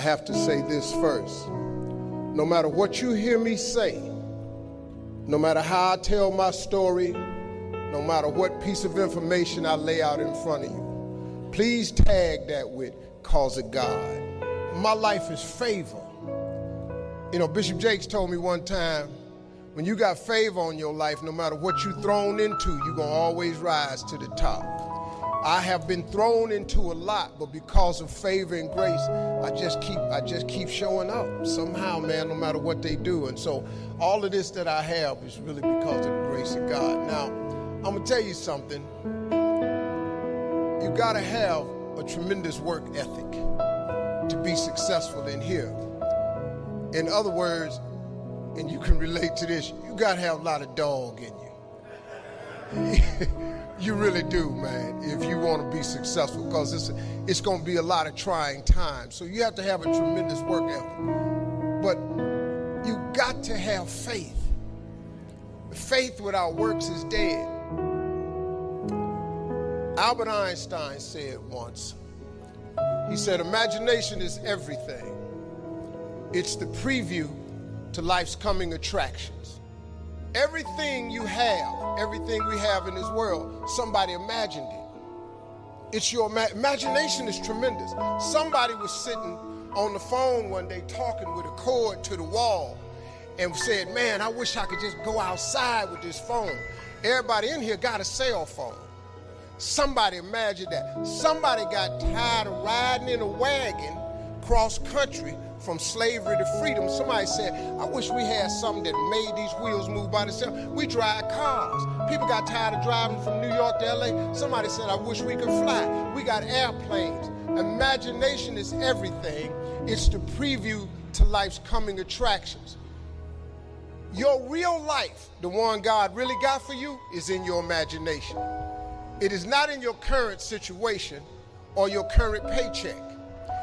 have to say this first. No matter what you hear me say, no matter how I tell my story, no matter what piece of information I lay out in front of you, please tag that with "cause of God." My life is favor. You know, Bishop Jakes told me one time, when you got favor on your life, no matter what you're thrown into, you're gonna always rise to the top. I have been thrown into a lot, but because of favor and grace, I just keep showing up somehow, man, no matter what they do. And so all of this that I have is really because of the grace of God. Now, I'm gonna tell you something. You gotta have a tremendous work ethic to be successful in here. In other words, and you can relate to this, you gotta have a lot of dog in you. You really do, man, if you want to be successful, because it's going to be a lot of trying times. So you have to have a tremendous work ethic. But you got to have faith. Faith without works is dead. Albert Einstein said once, he said, imagination is everything. It's the preview to life's coming attractions. Everything you have, everything we have in this world, somebody imagined it. It's your imagination is tremendous. Somebody was sitting on the phone one day talking with a cord to the wall and said, man, I wish I could just go outside with this phone. Everybody in here got a cell phone. Somebody imagined that. Somebody got tired of riding in a wagon cross country from slavery to freedom. Somebody said, I wish we had something that made these wheels move by themselves. We drive cars. People got tired of driving from New York to LA. Somebody said, I wish we could fly. We got airplanes. Imagination is everything. It's the preview to life's coming attractions. Your real life, the one God really got for you, is in your imagination. It is not in your current situation or your current paycheck.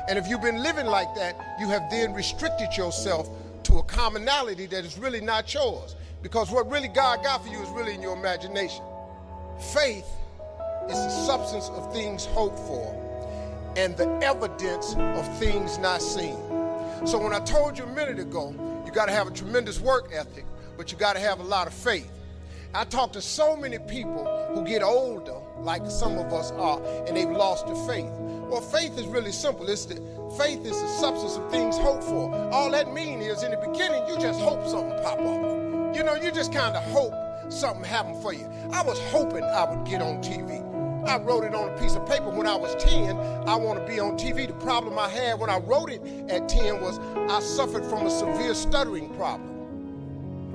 And if you've been living like that, you have then restricted yourself to a commonality that is really not yours. Because what really God got for you is really in your imagination. Faith is the substance of things hoped for and the evidence of things not seen. So when I told you a minute ago, you got to have a tremendous work ethic, but you got to have a lot of faith. I talk to so many people who get older, like some of us are, and they've lost their faith. Well, faith is really simple. Faith is the substance of things hoped for. All that means is in the beginning, you just hope something pop up. You know, you just kind of hope something happened for you. I was hoping I would get on TV. I wrote it on a piece of paper when I was 10. I want to be on TV. The problem I had when I wrote it at 10 was I suffered from a severe stuttering problem.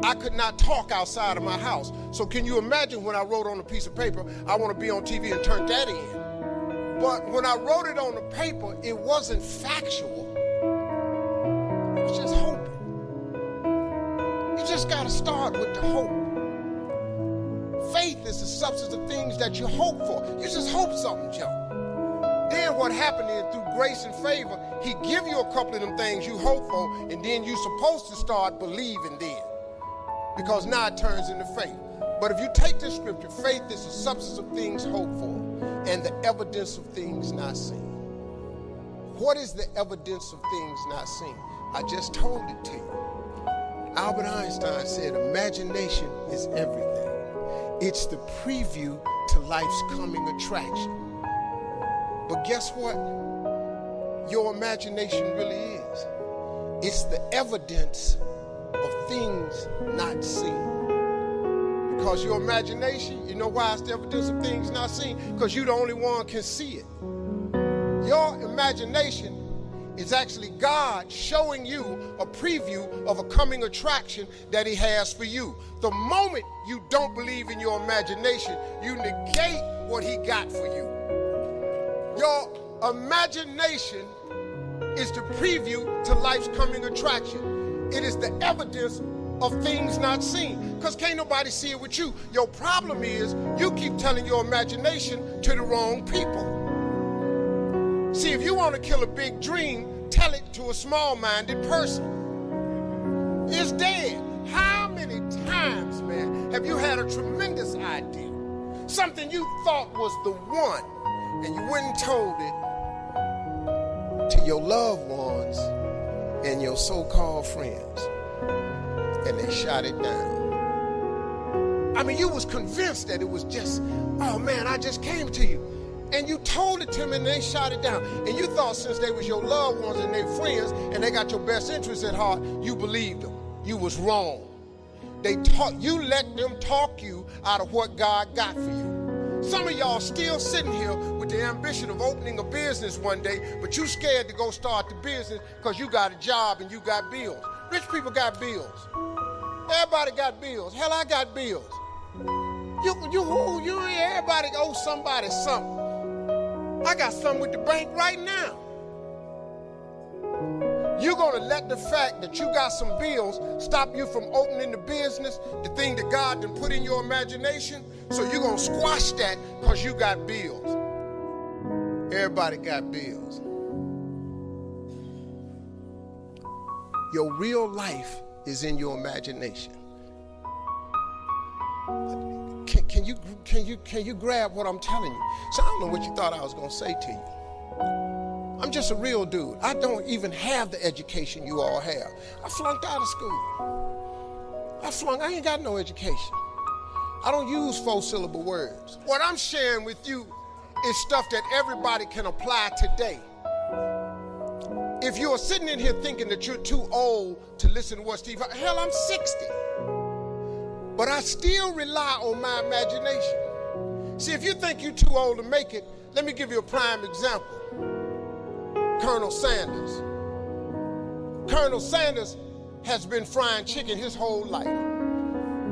I could not talk outside of my house. So can you imagine when I wrote on a piece of paper, I want to be on TV and turned that in? But when I wrote it on the paper, it wasn't factual. It was just hoping. You just got to start with the hope. Faith is the substance of things that you hope for. You just hope something jump. Then what happened is through grace and favor, he give you a couple of them things you hope for, and then you're supposed to start believing then. Because now it turns into faith. But if you take this scripture, faith is the substance of things hoped for and the evidence of things not seen. What is the evidence of things not seen? I just told it to you. Albert Einstein said, imagination is everything. It's the preview to life's coming attraction. But guess what? Your imagination really is. It's the evidence of things not seen. Because your imagination, you know why it's the evidence of things not seen? Because you're the only one can see it. Your imagination is actually God showing you a preview of a coming attraction that he has for you. The moment you don't believe in your imagination, you negate what he got for you. Your imagination is the preview to life's coming attraction. It is the evidence of things not seen, because can't nobody see it with you. Your problem is you keep telling your imagination to the wrong people. See, if you want to kill a big dream, tell it to a small-minded person. It's dead. How many times, man, have you had a tremendous idea, something you thought was the one, and you went and told it to your loved ones, and your so-called friends, and they shot it down. I mean, you was convinced that it was just, oh man, I just came to you. And you told it to them and they shot it down. And you thought since they was your loved ones and they friends and they got your best interests at heart, you believed them. You was wrong. You let them talk you out of what God got for you. Some of y'all still sitting here with the ambition of opening a business one day, but you scared to go start the business because you got a job and you got bills. Rich people got bills. Everybody got bills. Hell, I got bills. Everybody owes somebody something. I got something with the bank right now. You're going to let the fact that you got some bills stop you from opening the business, the thing that God done put in your imagination? So you're going to squash that because you got bills. Everybody got bills. Your real life is in your imagination. Can you grab what I'm telling you? So I don't know what you thought I was gonna say to you. I'm just a real dude. I don't even have the education you all have. I flunked out of school. I ain't got no education. I don't use 4-syllable words. What I'm sharing with you is stuff that everybody can apply today. If you're sitting in here thinking that you're too old to listen to what Steve Harvey, hell, I'm 60. But I still rely on my imagination. See, if you think you're too old to make it, let me give you a prime example. Colonel Sanders. Colonel Sanders has been frying chicken his whole life.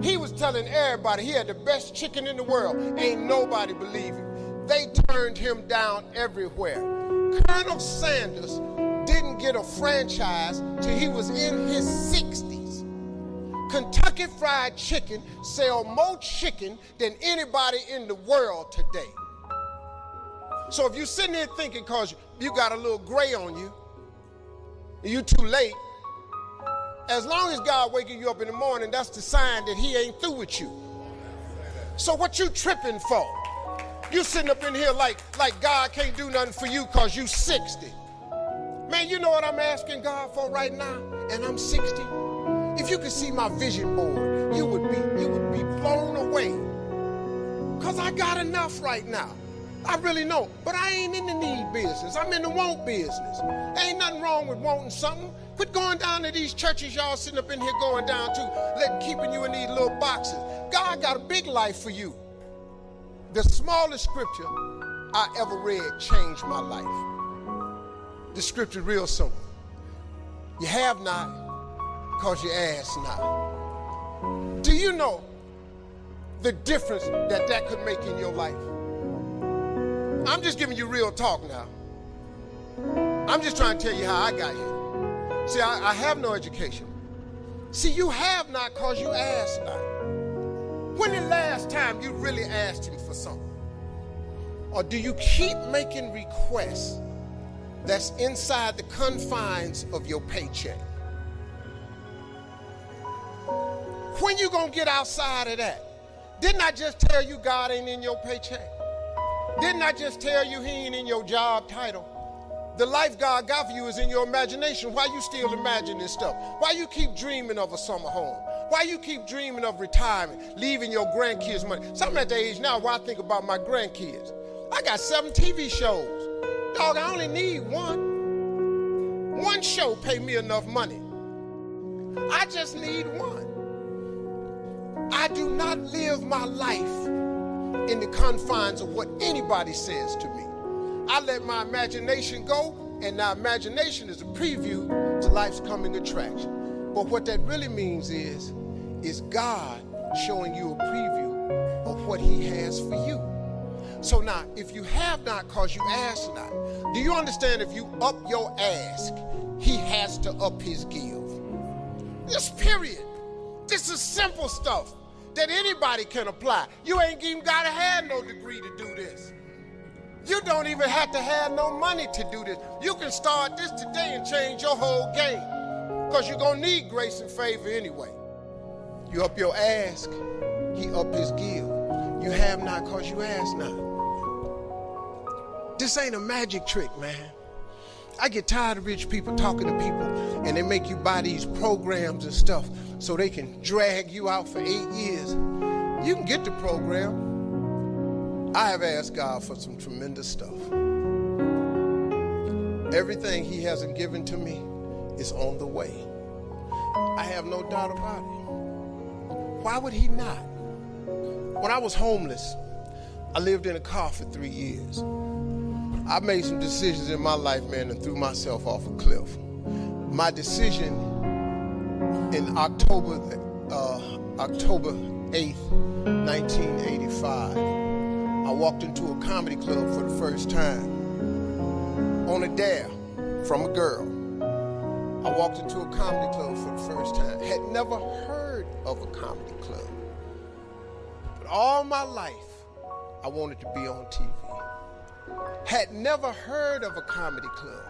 He was telling everybody he had the best chicken in the world. Ain't nobody believe him. They turned him down everywhere. Colonel Sanders didn't get a franchise till he was in his 60s. Kentucky Fried Chicken sell more chicken than anybody in the world today. So if you're sitting there thinking because you got a little gray on you, and you're too late, as long as God waking you up in the morning, that's the sign that he ain't through with you. So what you tripping for? You sitting up in here like God can't do nothing for you because you 60. Man, you know what I'm asking God for right now? And I'm 60. If you could see my vision board, you would be blown away. Because I got enough right now. I really know. But I ain't in the need business. I'm in the want business. Ain't nothing wrong with wanting something. Quit going down to these churches y'all sitting up in here going down to, keeping you in these little boxes. God got a big life for you. The smallest scripture I ever read changed my life. The scripture real simple. You have not, because you ask not. Do you know the difference that could make in your life? I'm just giving you real talk now. I'm just trying to tell you how I got here. See, I have no education. See, you have not because you ask not. When the last time you really asked him for something? Or do you keep making requests that's inside the confines of your paycheck? When you gonna get outside of that? Didn't I just tell you God ain't in your paycheck? Didn't I just tell you he ain't in your job title? The life God got for you is in your imagination. Why you still imagine this stuff? Why you keep dreaming of a summer home? Why you keep dreaming of retirement, leaving your grandkids money? So I'm at the age now where I think about my grandkids. I got 7 TV shows. Dog, I only need one. One show pay me enough money. I just need one. I do not live my life in the confines of what anybody says to me. I let my imagination go, and now imagination is a preview to life's coming attraction. But what that really means is God showing you a preview of what he has for you. So now, if you have not because you ask not, do you understand if you up your ask, he has to up his give? This period. This is simple stuff that anybody can apply. You ain't even got to have no degree to do this. You don't even have to have no money to do this. You can start this today and change your whole game because you're going to need grace and favor anyway. You up your ask, he up his give. You have not because you ask not. This ain't a magic trick, man. I get tired of rich people talking to people and they make you buy these programs and stuff so they can drag you out for 8 years. You can get the program. I have asked God for some tremendous stuff. Everything he hasn't given to me is on the way. I have no doubt about it. Why would he not? When I was homeless, I lived in a car for 3 years. I made some decisions in my life, man, and threw myself off a cliff. My decision in October 8th, 1985, I walked into a comedy club for the first time on a dare from a girl. I walked into a comedy club for the first time. Had never heard of a comedy club. But all my life, I wanted to be on TV. Had never heard of a comedy club.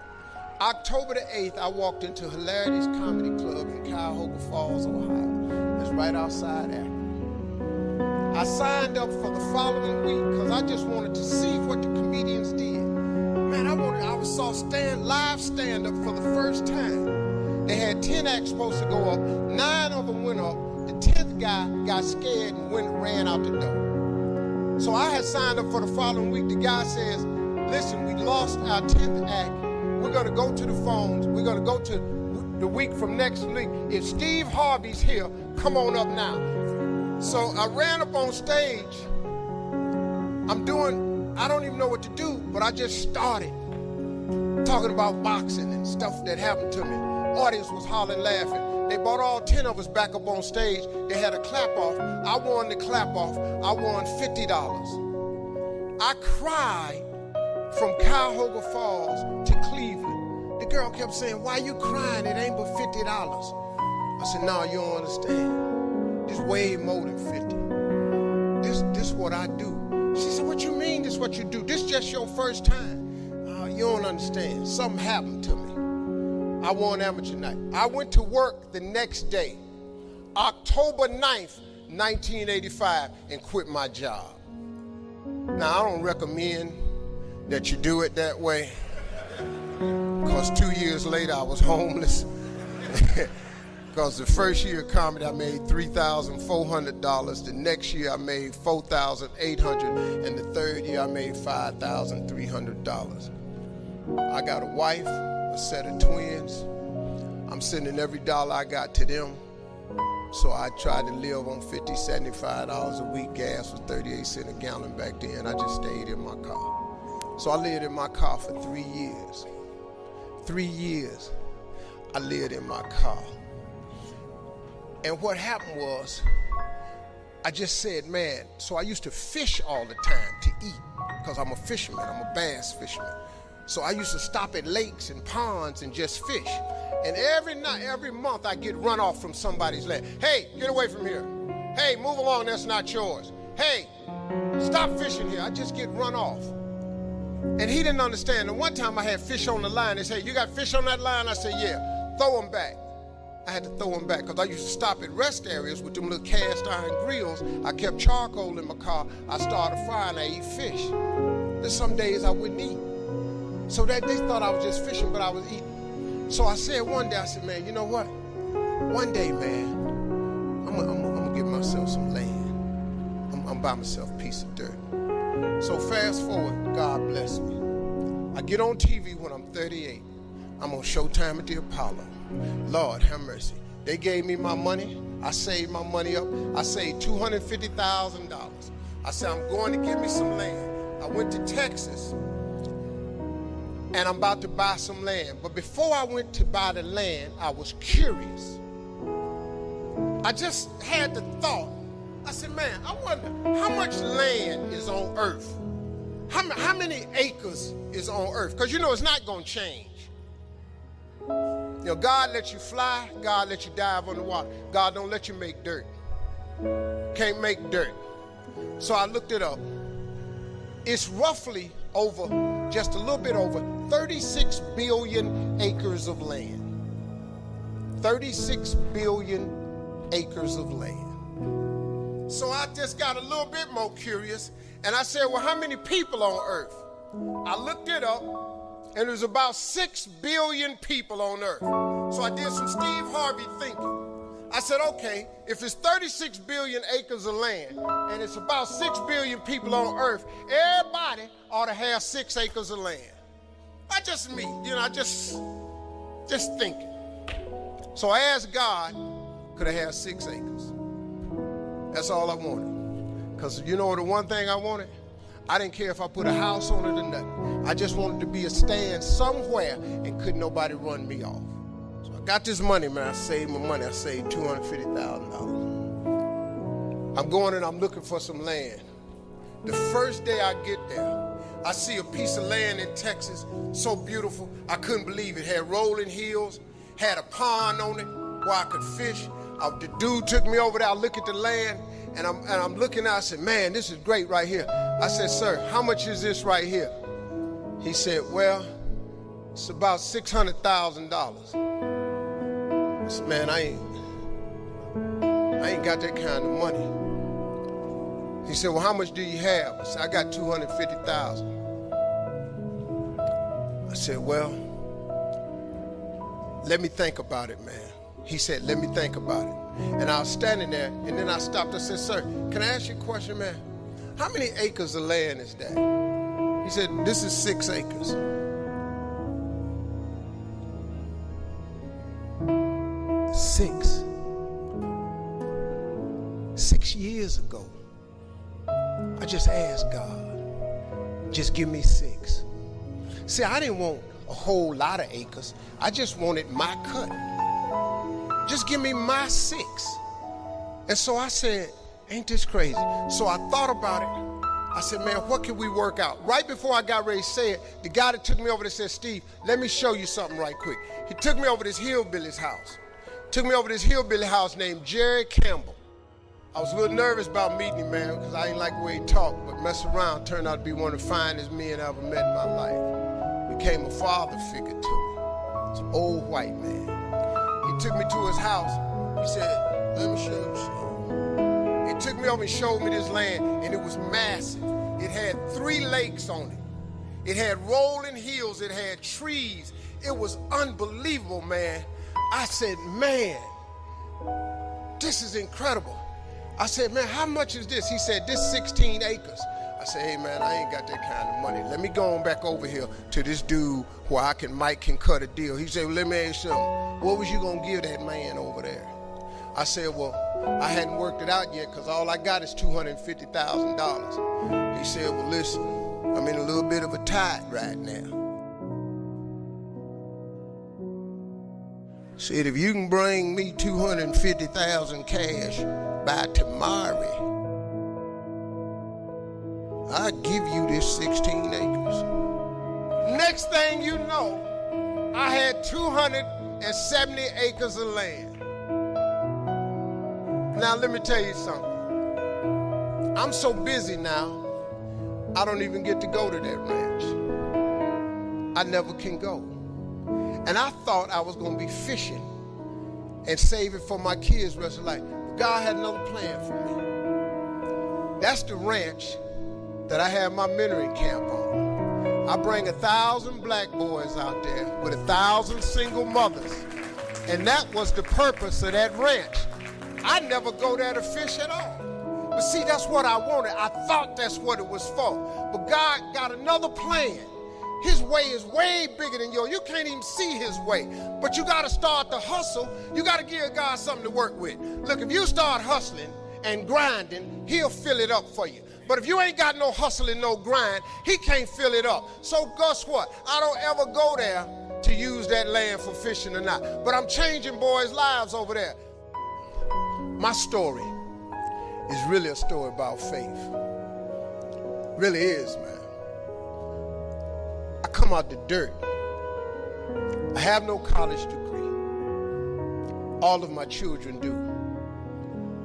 October the 8th, I walked into Hilarity's Comedy Club in Cuyahoga Falls, Ohio. It's right outside Akron. I signed up for the following week because I just wanted to see what the comedians did. Man, I saw live stand-up for the first time. They had 10 acts supposed to go up. 9 of them went up. The 10th guy got scared and ran out the door. So I had signed up for the following week. The guy says, listen, we lost our 10th act. We're going to go to the phones. We're going to go to the week from next week. If Steve Harvey's here, come on up now. So I ran up on stage. I don't even know what to do, but I just started talking about boxing and stuff that happened to me. Audience was hollering, laughing. They brought all 10 of us back up on stage. They had a clap off. I won the clap off. I won $50. I cried from Cuyahoga Falls to Cleveland. The girl kept saying, why you crying? It ain't but $50. I said, no, you don't understand. This way more than 50. This what I do. She said, what you mean this what you do? This just your first time. You don't understand. Something happened to me. I won amateur night. I went to work the next day, October 9th, 1985, and quit my job. Now, I don't recommend that you do it that way, because 2 years later, I was homeless. Because the first year of comedy, I made $3,400. The next year, I made $4,800. And the third year, I made $5,300. I got a wife, a set of twins. I'm sending every dollar I got to them. So I tried to live on $50, $75 a week. Gas was 38 cents a gallon back then. I just stayed in my car. So I lived in my car for 3 years. 3 years, I lived in my car. And what happened was, I just said, man, so I used to fish all the time to eat, because I'm a fisherman, I'm a bass fisherman. So I used to stop at lakes and ponds and just fish. And every month I get run off from somebody's land. Hey, get away from here. Hey, move along, that's not yours. Hey, stop fishing here. I just get run off. And he didn't understand. And one time I had fish on the line. They said, you got fish on that line? I said, yeah, throw them back. I had to throw them back because I used to stop at rest areas with them little cast iron grills. I kept charcoal in my car. I started a fire and I eat fish. There's some days I wouldn't eat. So that they thought I was just fishing, but I was eating. So I said one day, I said, man, you know what? One day, man, I'm gonna give myself some land. I'm buy myself a piece of dirt. So fast forward, God bless me. I get on TV when I'm 38. I'm on Showtime at the Apollo. Lord have mercy. They gave me my money. I saved my money up. I saved $250,000. I said, I'm going to give me some land. I went to Texas, and I'm about to buy some land. But before I went to buy the land, I was curious. I just had the thought. I said, man, I wonder how much land is on earth? How many acres is on earth? Because you know it's not going to change. You know, God lets you fly. God lets you dive underwater. God don't let you make dirt. Can't make dirt. So I looked it up. It's roughly over, just a little bit over, 36 billion acres of land. 36 billion acres of land. So I just got a little bit more curious, and I said, well, how many people on earth? I looked it up, and there's about 6 billion people on earth. So I did some Steve Harvey thinking. I said, okay, if it's 36 billion acres of land and it's about 6 billion people on earth, everybody ought to have 6 acres of land. Not just me, just thinking. So I asked God, could I have 6 acres? That's all I wanted. Because you know the one thing I wanted? I didn't care if I put a house on it or nothing. I just wanted to be a stand somewhere and couldn't nobody run me off. So I got this money, man. I saved my money. I saved $250,000. I'm going and I'm looking for some land. The first day I get there, I see a piece of land in Texas, so beautiful, I couldn't believe it. Had rolling hills, had a pond on it where I could fish. The dude took me over there. I look at the land, and I'm looking out. I said, man, this is great right here. I said, sir, how much is this right here? He said, well, it's about $600,000. I said, man, I ain't got that kind of money. He said, well, how much do you have? I said, I got $250,000. I said, well, let me think about it, man. He said, let me think about it. And I was standing there, and then I stopped. I said, sir, can I ask you a question, man? How many acres of land is that? He said, this is 6 acres. Six years ago, I just asked God, just give me 6. See, I didn't want a whole lot of acres. I just wanted my cut. Just give me my 6. And so I said, ain't this crazy? So I thought about it. I said, man, what can we work out? Right before I got ready to say it, the guy that took me over there said, Steve, let me show you something right quick. He took me over to this hillbilly's house. Took me over to this hillbilly house named Jerry Campbell. I was a little nervous about meeting him, man, because I didn't like the way he talked, but mess around turned out to be one of the finest men I ever met in my life. Became a father figure to me. It's an old white man. He took me to his house. He said, let me show you something. He took me over and showed me this land, and it was massive. It had 3 lakes on it. It had rolling hills. It had trees. It was unbelievable, man. I said, man, this is incredible. I said, man, how much is this? He said, this 16 acres. I said, hey, man, I ain't got that kind of money. Let me go on back over here to this dude where Mike can cut a deal. He said, well, let me ask you something. What was you going to give that man over there? I said, well, I hadn't worked it out yet because all I got is $250,000. He said, well, listen, I'm in a little bit of a tide right now. Said, if you can bring me $250,000 cash by tomorrow, I'll give you this 16 acres. Next thing you know, I had 270 acres of land. Now, let me tell you something. I'm so busy now, I don't even get to go to that ranch. I never can go. And I thought I was going to be fishing and save it for my kids' rest of life. But God had another plan for me. That's the ranch that I have my mentoring camp on. I bring 1,000 black boys out there with 1,000 single mothers. And that was the purpose of that ranch. I never go there to fish at all. But see, that's what I wanted. I thought that's what it was for. But God got another plan. His way is way bigger than yours. You can't even see his way. But you got to start to hustle. You got to give God something to work with. Look, if you start hustling and grinding, he'll fill it up for you. But if you ain't got no hustle and no grind, he can't fill it up. So guess what? I don't ever go there to use that land for fishing or not. But I'm changing boys' lives over there. My story is really a story about faith. Really is, man. I come out the dirt. I have no college degree. All of my children do.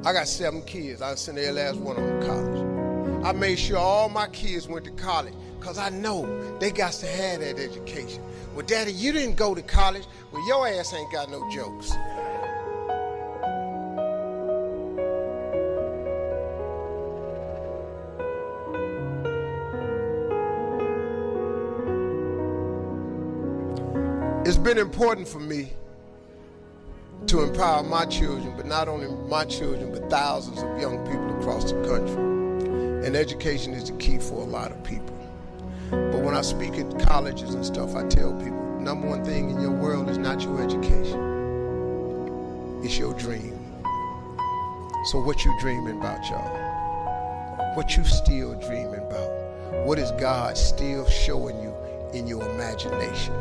I got 7 kids. I sent every last one of them to college. I made sure all my kids went to college because I know they got to have that education. Well, Daddy, you didn't go to college. Well, your ass ain't got no jokes. It's been important for me to empower my children, but not only my children, but thousands of young people across the country. And education is the key for a lot of people. But when I speak at colleges and stuff, I tell people, number one thing in your world is not your education. It's your dream. So what you dreaming about, y'all? What you still dreaming about? What is God still showing you in your imagination?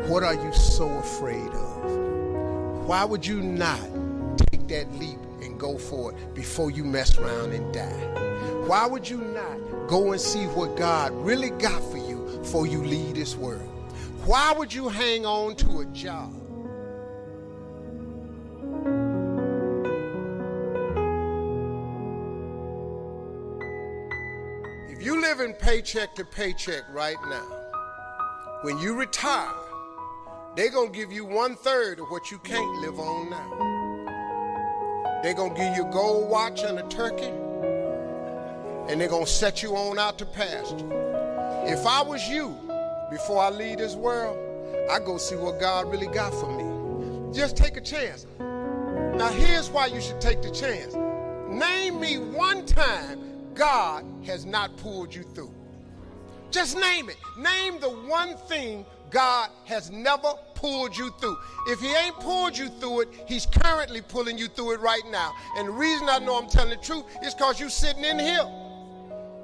What are you so afraid of? Why would you not take that leap and go for it before you mess around and die? Why would you not go and see what God really got for you before you leave this world? Why would you hang on to a job? If you live in paycheck to paycheck right now, when you retire, they're going to give you 1/3 of what you can't live on now. They're going to give you a gold watch and a turkey, and they're going to set you on out to pasture. If I was you, before I leave this world, I go see what God really got for me. Just take a chance. Now here's why you should take the chance. Name me one time God has not pulled you through. Just name it. Name the one thing God has never pulled you through. If he ain't pulled you through it, he's currently pulling you through it right now. And the reason I know I'm telling the truth is because you're sitting in here.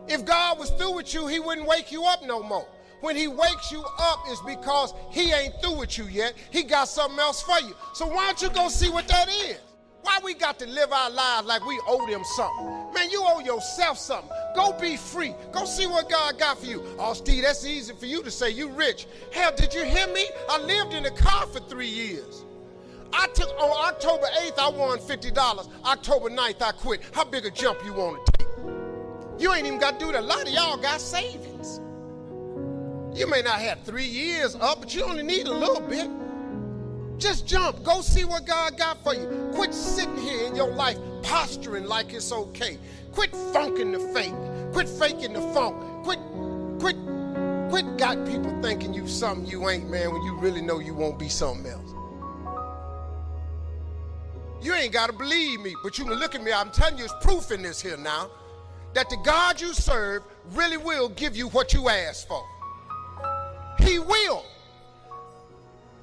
If God was through with you, he wouldn't wake you up no more. When he wakes you up, it's because he ain't through with you yet. He got something else for you. So why don't you go see what that is? Why we got to live our lives like we owe them something? Man, you owe yourself something. Go be free. Go see what God got for you. Oh, Steve, that's easy for you to say. You rich. Hell, did you hear me? I lived in a car for 3 years. On October 8th, I won $50. October 9th, I quit. How big a jump you want to take? You ain't even got to do that. A lot of y'all got savings. You may not have 3 years up, but you only need a little bit. Just jump. Go see what God got for you. Quit sitting here in your life posturing like it's okay. Quit funking the fake. Quit faking the funk. Quit got people thinking you something you ain't, man, when you really know you won't be something else. You ain't got to believe me, but you can look at me. I'm telling you, it's proof in this here now that the God you serve really will give you what you ask for. He will.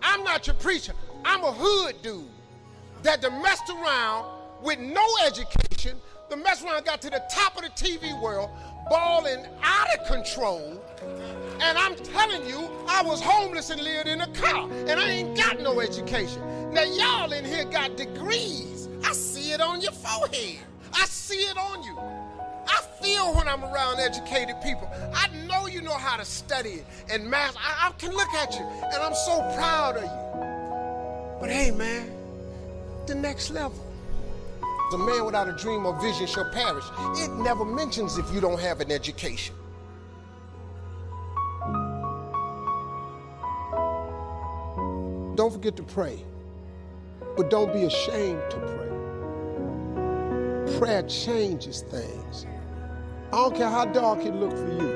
I'm not your preacher. I'm a hood dude that done messed around with no education. The mess around got to the top of the TV world, balling out of control. And I'm telling you, I was homeless and lived in a car, and I ain't got no education. Now y'all in here got degrees. I see it on your forehead. I see it on you. I feel when I'm around educated people. I know you know how to study it and math. I can look at you, and I'm so proud of you. But hey, man, the next level. The man without a dream or vision shall perish. It never mentions if you don't have an education. Don't forget to pray, but don't be ashamed to pray. Prayer changes things. I don't care how dark it look for you.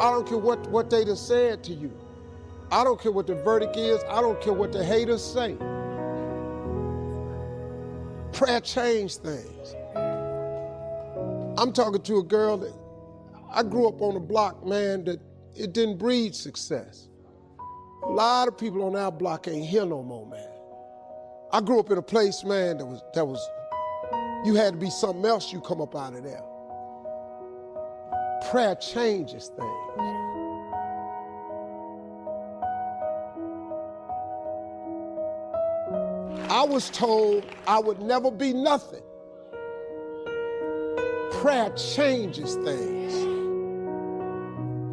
I don't care what they done said to you. I don't care what the verdict is. I don't care what the haters say. Prayer changed things. I'm talking to a girl that I grew up on a block, man, that it didn't breed success. A lot of people on our block ain't here no more, man. I grew up in a place, man, that was you had to be something else, you come up out of there. Prayer changes things. I was told I would never be nothing. Prayer changes things.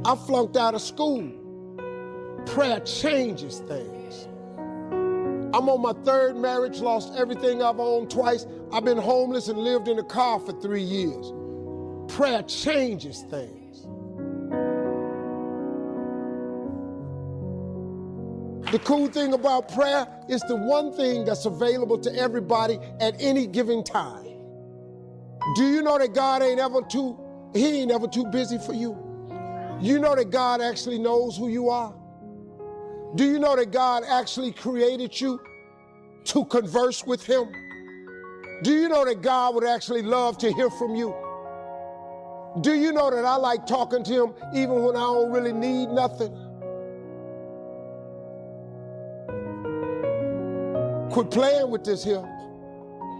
I flunked out of school. Prayer changes things. I'm on my 3rd marriage, lost everything I've owned twice. I've been homeless and lived in a car for 3 years. Prayer changes things. The cool thing about prayer is the one thing that's available to everybody at any given time. Do you know that God ain't ever too busy for you? You know that God actually knows who you are? Do you know that God actually created you to converse with him? Do you know that God would actually love to hear from you? Do you know that I like talking to him even when I don't really need nothing? Quit playing with this here.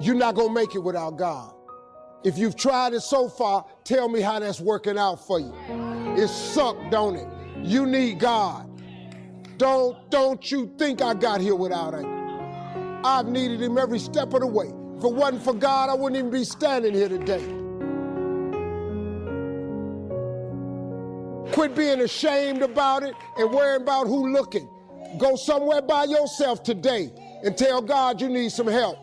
You're not gonna make it without God. If you've tried it so far, tell me how that's working out for you. It sucked, don't it? You need God. Don't you think I got here without him. I've needed him every step of the way. If it wasn't for God, I wouldn't even be standing here today. Quit being ashamed about it and worrying about who looking. Go somewhere by yourself today and tell God you need some help.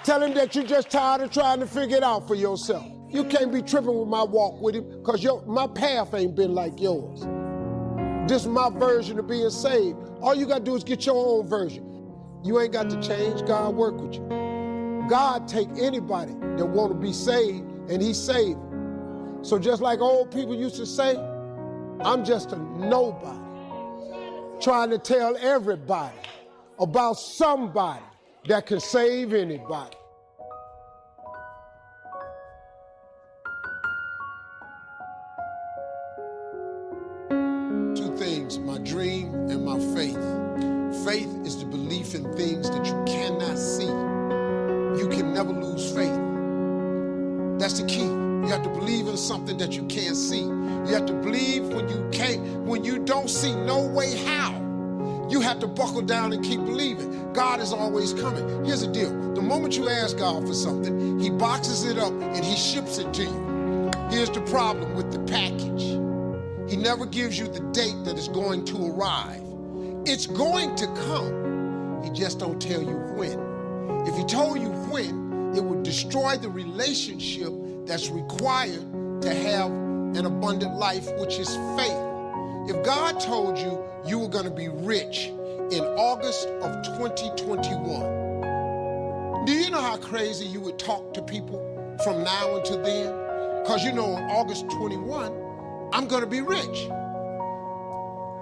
Tell him that you're just tired of trying to figure it out for yourself. You can't be tripping with my walk with him because my path ain't been like yours. This is my version of being saved. All you got to do is get your own version. You ain't got to change. God work with you. God take anybody that want to be saved, and he saved them. So just like old people used to say, I'm just a nobody trying to tell everybody about somebody that can save anybody. Two things, my dream and my faith. Faith is the belief in things that you cannot see. You can never lose faith. That's the key. You have to believe in something that you can't see. You have to believe when you don't see no way how. You have to buckle down and keep believing. God is always coming. Here's the deal. The moment you ask God for something, he boxes it up and he ships it to you. Here's the problem with the package. He never gives you the date that it's going to arrive. It's going to come. He just don't tell you when. If he told you when, it would destroy the relationship that's required to have an abundant life, which is faith. If God told you you were going to be rich in August of 2021, do you know how crazy you would talk to people from now until then? Because you know on August 21, I'm going to be rich.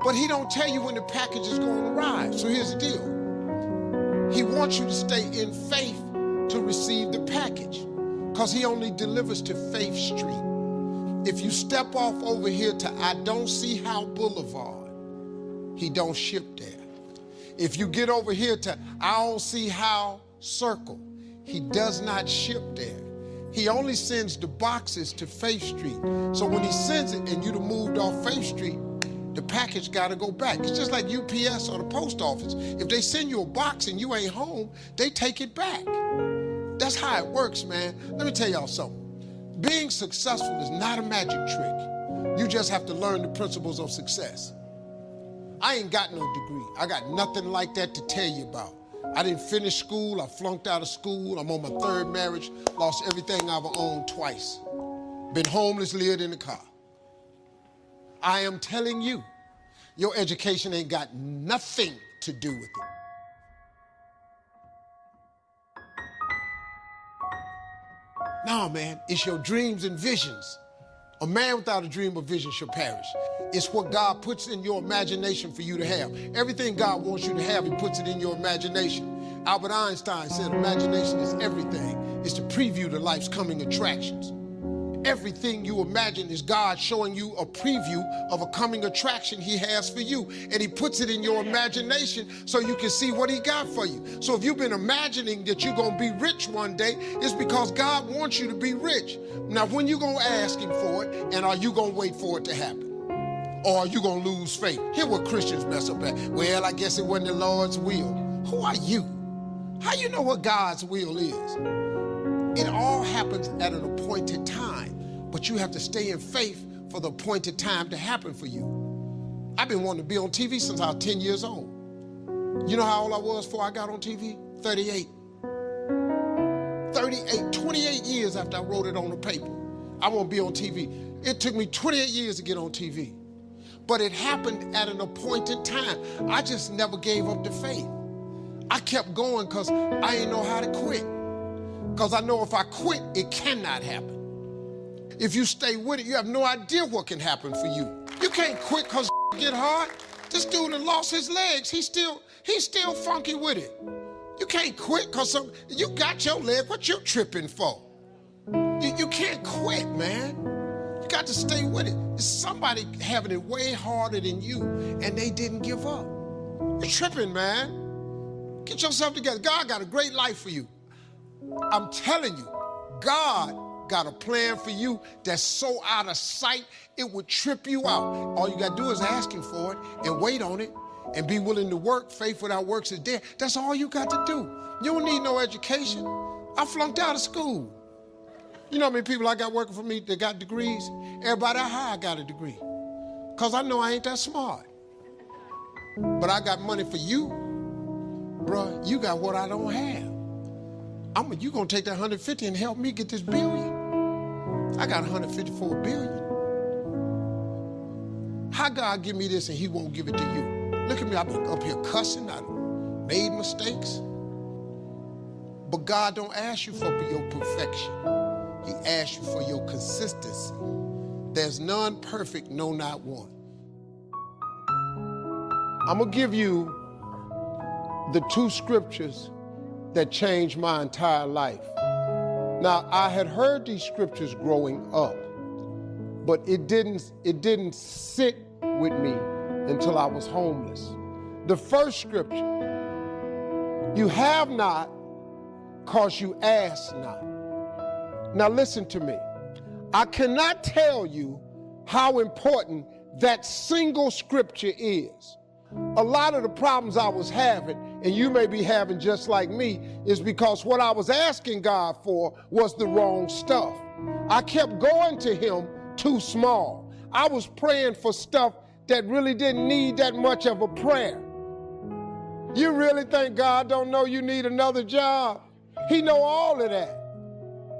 But he don't tell you when the package is going to arrive. So here's the deal. He wants you to stay in faith to receive the package because he only delivers to Faith Street. If you step off over here to I Don't See How Boulevard, he don't ship there. If you get over here to I Don't See How Circle, he does not ship there. He only sends the boxes to Faith Street. So when he sends it and you'd have moved off Faith Street, the package got to go back. It's just like UPS or the post office. If they send you a box and you ain't home, they take it back. That's how it works, man. Let me tell y'all something. Being successful is not a magic trick. You just have to learn the principles of success. I ain't got no degree. I got nothing like that to tell you about. I didn't finish school. I flunked out of school. I'm on my third marriage. Lost everything I've owned twice. Been homeless, lived in the car. I am telling you, your education ain't got nothing to do with it. No, man, it's your dreams and visions. A man without a dream or vision shall perish. It's what God puts in your imagination for you to have. Everything God wants you to have, he puts it in your imagination. Albert Einstein said imagination is everything. It's the preview to life's coming attractions. Everything you imagine is God showing you a preview of a coming attraction he has for you. And he puts it in your imagination so you can see what he got for you. So if you've been imagining that you're going to be rich one day, it's because God wants you to be rich. Now, when you going to ask him for it, and are you going to wait for it to happen? Or are you going to lose faith? Here's what Christians mess up at. Well, I guess it wasn't the Lord's will. Who are you? How you know what God's will is? It all happens at an appointed time, but you have to stay in faith for the appointed time to happen for you. I've been wanting to be on TV since I was 10 years old. You know how old I was before I got on TV? 38. 28 years after I wrote it on the paper. I want to be on TV. It took me 28 years to get on TV. But it happened at an appointed time. I just never gave up the faith. I kept going because I didn't know how to quit. Because I know if I quit, it cannot happen. If you stay with it, you have no idea what can happen for you. You can't quit because get hard. This dude that lost his legs, he's still funky with it. You can't quit because you got your leg. What you tripping for? You can't quit, man. You got to stay with it. It's somebody having it way harder than you, and they didn't give up. You're tripping, man. Get yourself together. God got a great life for you. I'm telling you, God got a plan for you that's so out of sight, it would trip you out. All you got to do is ask him for it and wait on it and be willing to work. Faith without works is dead. That's all you got to do. You don't need no education. I flunked out of school. You know how many people I got working for me that got degrees? Everybody that high got a degree. Because I know I ain't that smart. But I got money for you. Bruh, you got what I don't have. You gonna take that 150 and help me get this billion? I got 154 billion. How God give me this and he won't give it to you? Look at me, I've been up here cussing, I made mistakes. But God don't ask you for your perfection. He asks you for your consistency. There's none perfect, no, not one. I'm gonna give you the 2 scriptures that changed my entire life. Now, I had heard these scriptures growing up, but it didn't sit with me until I was homeless. The first scripture, you have not because you ask not. Now listen to me. I cannot tell you how important that single scripture is. A lot of the problems I was having, and you may be having just like me, is because what I was asking God for was the wrong stuff. I kept going to him too small. I was praying for stuff that really didn't need that much of a prayer. You really think God don't know you need another job? He know all of that.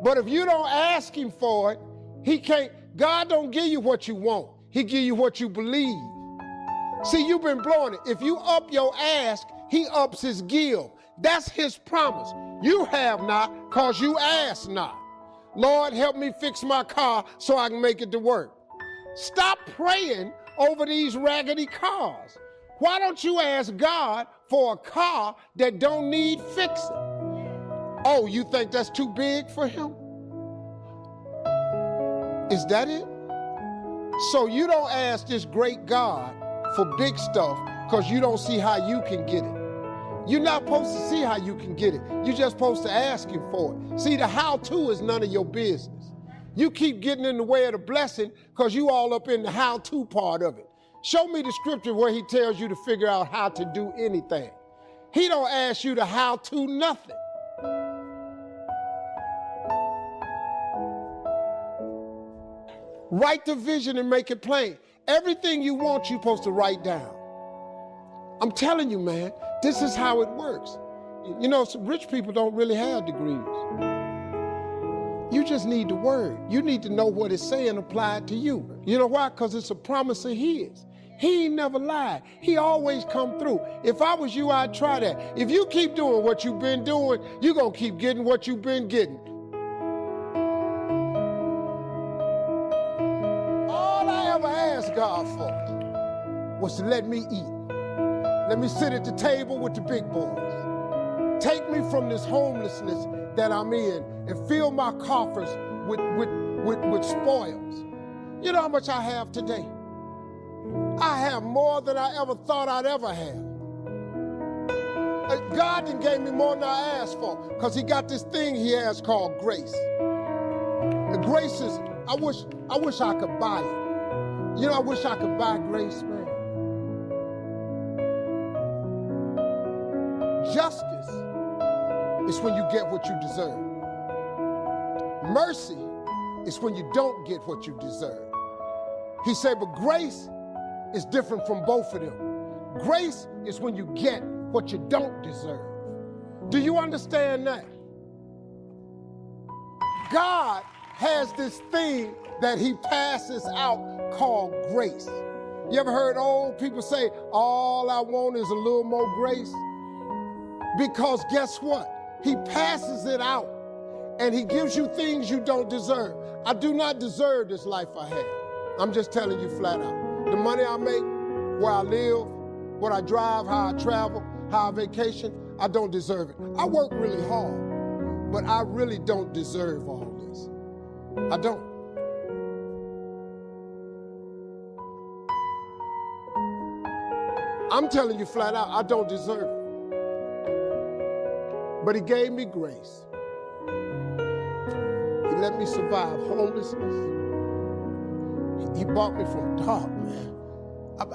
But if you don't ask him for it, he can't. God don't give you what you want. He give you what you believe. See, you've been blowing it. If you up your ask, he ups his give. That's his promise. You have not because you ask not. Lord, help me fix my car so I can make it to work. Stop praying over these raggedy cars. Why don't you ask God for a car that don't need fixing? Oh, you think that's too big for him? Is that it? So you don't ask this great God for big stuff because you don't see how you can get it. You're not supposed to see how you can get it. You're just supposed to ask him for it. See, the how-to is none of your business. You keep getting in the way of the blessing because you all up in the how-to part of it. Show me the scripture where he tells you to figure out how to do anything. He don't ask you to how-to nothing. Write the vision and make it plain. Everything you want, you're supposed to write down. I'm telling you, man, this is how it works. You know, some rich people don't really have degrees. You just need the word. You need to know what it's saying, apply it to you. You know why? Because it's a promise of his. He ain't never lied. He always come through. If I was you, I'd try that. If you keep doing what you've been doing, you're going to keep getting what you've been getting. God for was to let me eat. Let me sit at the table with the big boys. Take me from this homelessness that I'm in and fill my coffers with spoils. You know how much I have today? I have more than I ever thought I'd ever have. God done gave me more than I asked for because he got this thing he has called grace. The grace is, I wish I could buy it. You know, I wish I could buy grace, man. Justice is when you get what you deserve. Mercy is when you don't get what you deserve. He said, but grace is different from both of them. Grace is when you get what you don't deserve. Do you understand that? God has this thing that he passes out called grace. You ever heard old people say, all I want is a little more grace? Because guess what? He passes it out and he gives you things you don't deserve. I do not deserve this life I have. I'm just telling you flat out. The money I make, where I live, what I drive, how I travel, how I vacation, I don't deserve it. I work really hard, but I really don't deserve all this. I don't. I'm telling you flat out, I don't deserve it. But he gave me grace. He let me survive homelessness. He brought me from dark, man.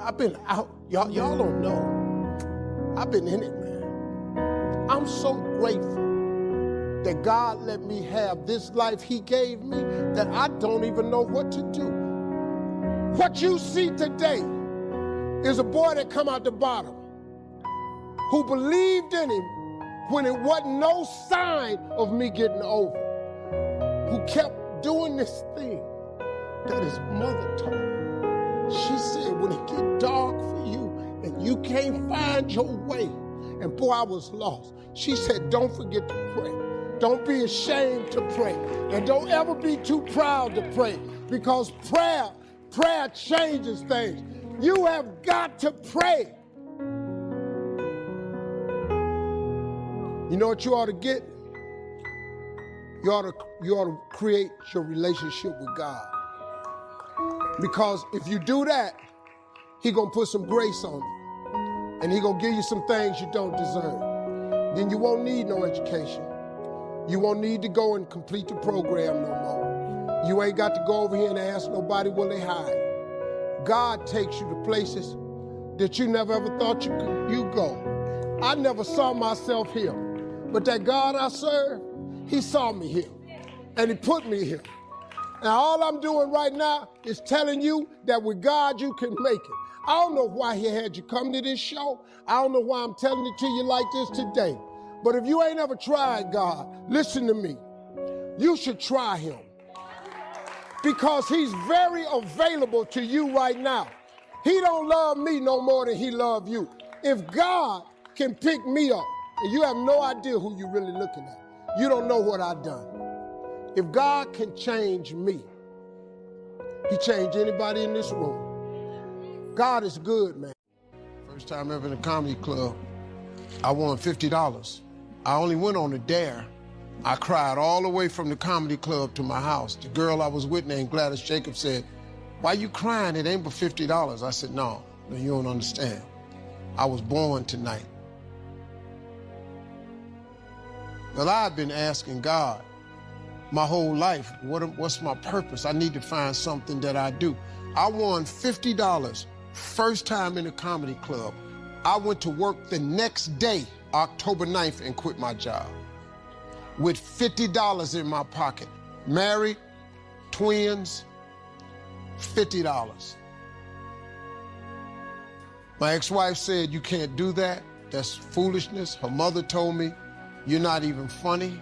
I've been out. Y'all don't know. I've been in it, man. I'm so grateful that God let me have this life he gave me that I don't even know what to do. What you see today is a boy that come out the bottom who believed in him when it wasn't no sign of me getting over, who kept doing this thing that his mother taught him. She said, when it get dark for you and you can't find your way, and boy, I was lost. She said, don't forget to pray. Don't be ashamed to pray. And don't ever be too proud to pray, because prayer changes things. You have got to pray. You know what you ought to get? You ought to create your relationship with God. Because if you do that, he gonna put some grace on you. And he gonna give you some things you don't deserve. Then you won't need no education. You won't need to go and complete the program no more. You ain't got to go over here and ask nobody where they hide. God takes you to places that you never ever thought you go. I never saw myself here. But that God I serve, he saw me here. And he put me here. And all I'm doing right now is telling you that with God you can make it. I don't know why he had you come to this show. I don't know why I'm telling it to you like this today. But if you ain't ever tried God, listen to me. You should try him. Because he's very available to you right now. He don't love me no more than he love you. If God can pick me up, and you have no idea who you're really looking at. You don't know what I've done. If God can change me, he changed anybody in this room. God is good, man. First time ever in a comedy club, I won $50. I only went on a dare. I cried all the way from the comedy club to my house. The girl I was with named Gladys Jacobs said, "Why you crying? It ain't but $50. I said, no, you don't understand. I was born tonight. Well, I've been asking God my whole life, what's my purpose? I need to find something that I do. I won $50 first time in a comedy club. I went to work the next day, October 9th, and quit my job with $50 in my pocket. Married, twins, $50. My ex-wife said, you can't do that. That's foolishness. Her mother told me, you're not even funny.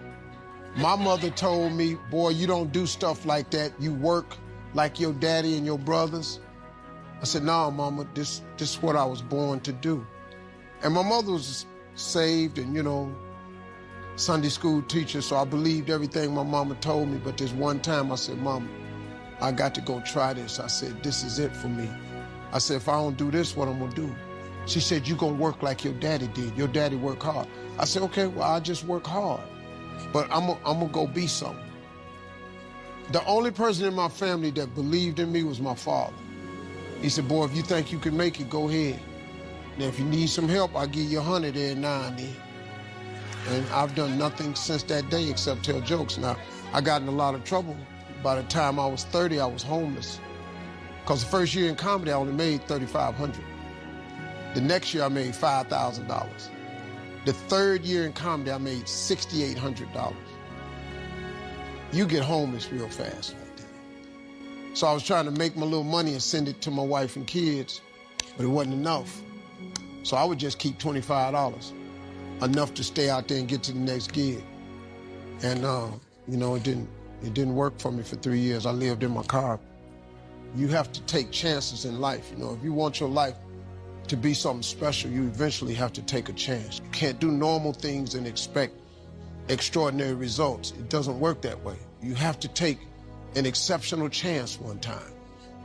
My mother told me, boy, you don't do stuff like that. You work like your daddy and your brothers. I said, no, Mama, this is what I was born to do. And my mother was saved and, Sunday school teacher, so I believed everything my mama told me. But this one time I said, Mama, I got to go try this. I said, this is it for me. I said, if I don't do this, what I'm gonna do? She said, you gonna work like your daddy did. Your daddy worked hard. I said, okay, well, I just work hard, but I'm gonna go be something. The only person in my family that believed in me was my father. He said, boy, if you think you can make it, go ahead. Now, if you need some help, I'll give you 100 every now and then. And I've done nothing since that day except tell jokes. Now, I got in a lot of trouble. By the time I was 30, I was homeless. Because the first year in comedy, I only made $3,500. The next year, I made $5,000. The third year in comedy, I made $6,800. You get homeless real fast like that. So I was trying to make my little money and send it to my wife and kids, but it wasn't enough. So I would just keep $25, enough to stay out there and get to the next gig. And it didn't work for me for 3 years. I lived in my car. You have to take chances in life. If you want your life to be something special, you eventually have to take a chance. You can't do normal things and expect extraordinary results. It doesn't work that way. You have to take an exceptional chance one time.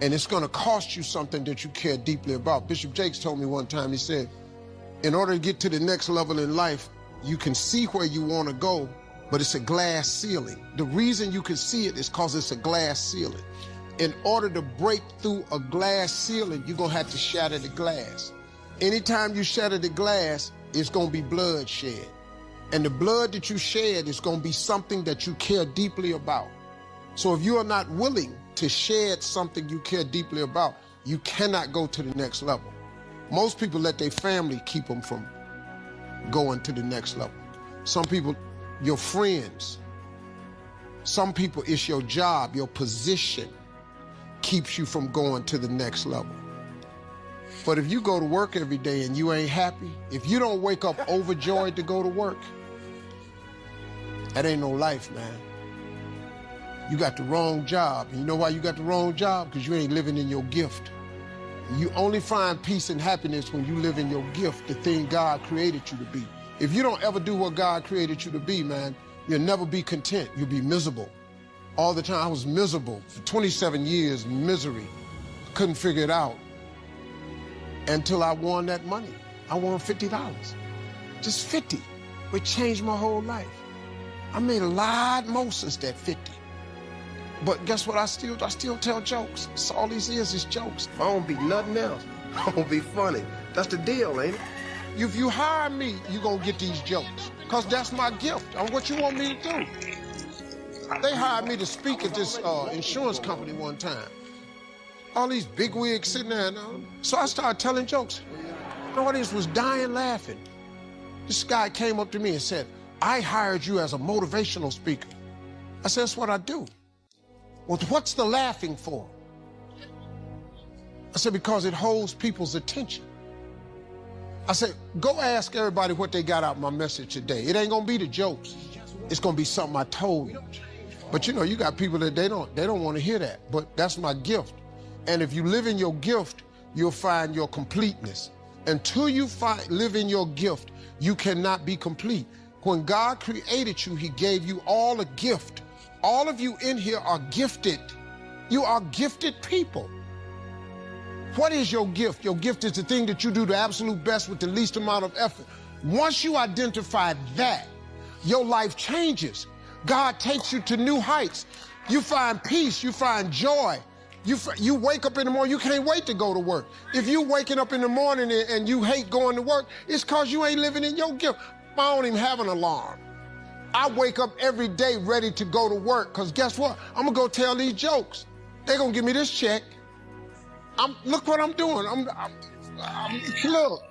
And it's gonna cost you something that you care deeply about. Bishop Jakes told me one time, he said, in order to get to the next level in life, you can see where you wanna go, but it's a glass ceiling. The reason you can see it is because it's a glass ceiling. In order to break through a glass ceiling, you're gonna have to shatter the glass. Anytime you shatter the glass, it's gonna be blood shed. And the blood that you shed is gonna be something that you care deeply about. So if you are not willing to shed something you care deeply about, you cannot go to the next level. Most people let their family keep them from going to the next level. Some people, your friends. Some people, it's your job, your position keeps you from going to the next level. But if you go to work every day and you ain't happy, if you don't wake up overjoyed to go to work, that ain't no life, man. You got the wrong job. And you know why you got the wrong job? Because you ain't living in your gift. You only find peace and happiness when you live in your gift, the thing God created you to be. If you don't ever do what God created you to be, man, you'll never be content. You'll be miserable. All the time I was miserable. For 27 years, misery. Couldn't figure it out until I won that money. I won $50. Just 50, which changed my whole life. I made a lot more since that 50. But guess what? I still tell jokes. So all these years is jokes. I don't be nothing else. I don't be funny. That's the deal, ain't it? If you hire me, you gonna get these jokes. Cause that's my gift. What you want me to do? They hired me to speak at this insurance company one time. All these big wigs sitting there. So I started telling jokes. The audience was dying laughing. This guy came up to me and said, I hired you as a motivational speaker. I said, that's what I do. Well, what's the laughing for? I said, because it holds people's attention. I said, go ask everybody what they got out of my message today. It ain't gonna be the jokes. It's gonna be something I told you. But you know, you got people that they don't want to hear that, but that's my gift. And if you live in your gift, you'll find your completeness. Until you live in your gift, you cannot be complete. When God created you, he gave you all a gift. All of you in here are gifted. You are gifted people. What is your gift? Your gift is the thing that you do the absolute best with the least amount of effort. Once you identify that, your life changes. God takes you to new heights. You find peace, you find joy. You wake up in the morning, you can't wait to go to work. If you waking up in the morning and you hate going to work, it's because you ain't living in your gift. I don't even have an alarm. I wake up every day ready to go to work, because guess what? I'm gonna go tell these jokes. They're gonna give me this check. Look what I'm doing. Look,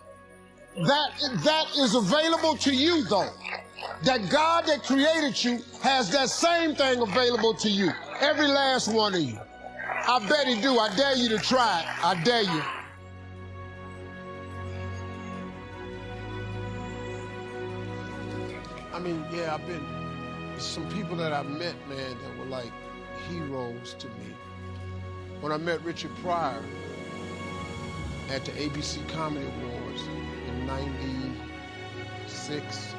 that is available to you, though. That God that created you has that same thing available to you. Every last one of you. I bet he do. I dare you to try it. I dare you. I mean, yeah, there's some people that I've met, man, that were like heroes to me. When I met Richard Pryor at the ABC Comedy Awards in '96,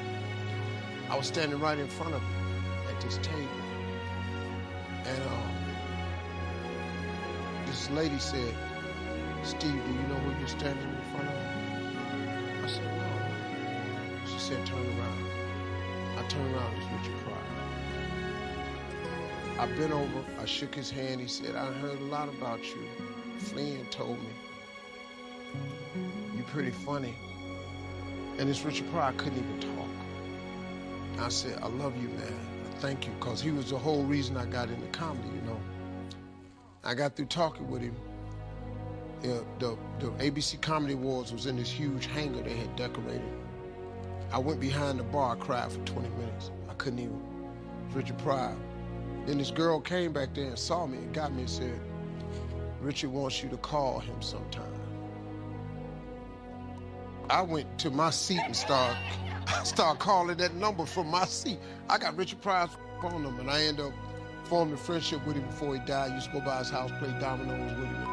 I was standing right in front of him at this table. And this lady said, Steve, do you know who you're standing in front of? I said, no. She said, turn around. I turned around, it's Richard Pryor. I bent over, I shook his hand, he said, I heard a lot about you. Flynn told me. You're pretty funny. And this Richard Pryor couldn't even talk. I said, I love you, man. Thank you, because he was the whole reason I got into comedy, you know. I got through talking with him. The ABC Comedy Awards was in this huge hangar they had decorated. I went behind the bar, I cried for 20 minutes. I couldn't even. Richard Pryor. Then this girl came back there and saw me and got me and said, Richard wants you to call him sometime. I went to my seat and started calling that number from my seat. I got Richard Pryor's phone number, and I ended up forming a friendship with him before he died. I used to go by his house, play dominoes with him.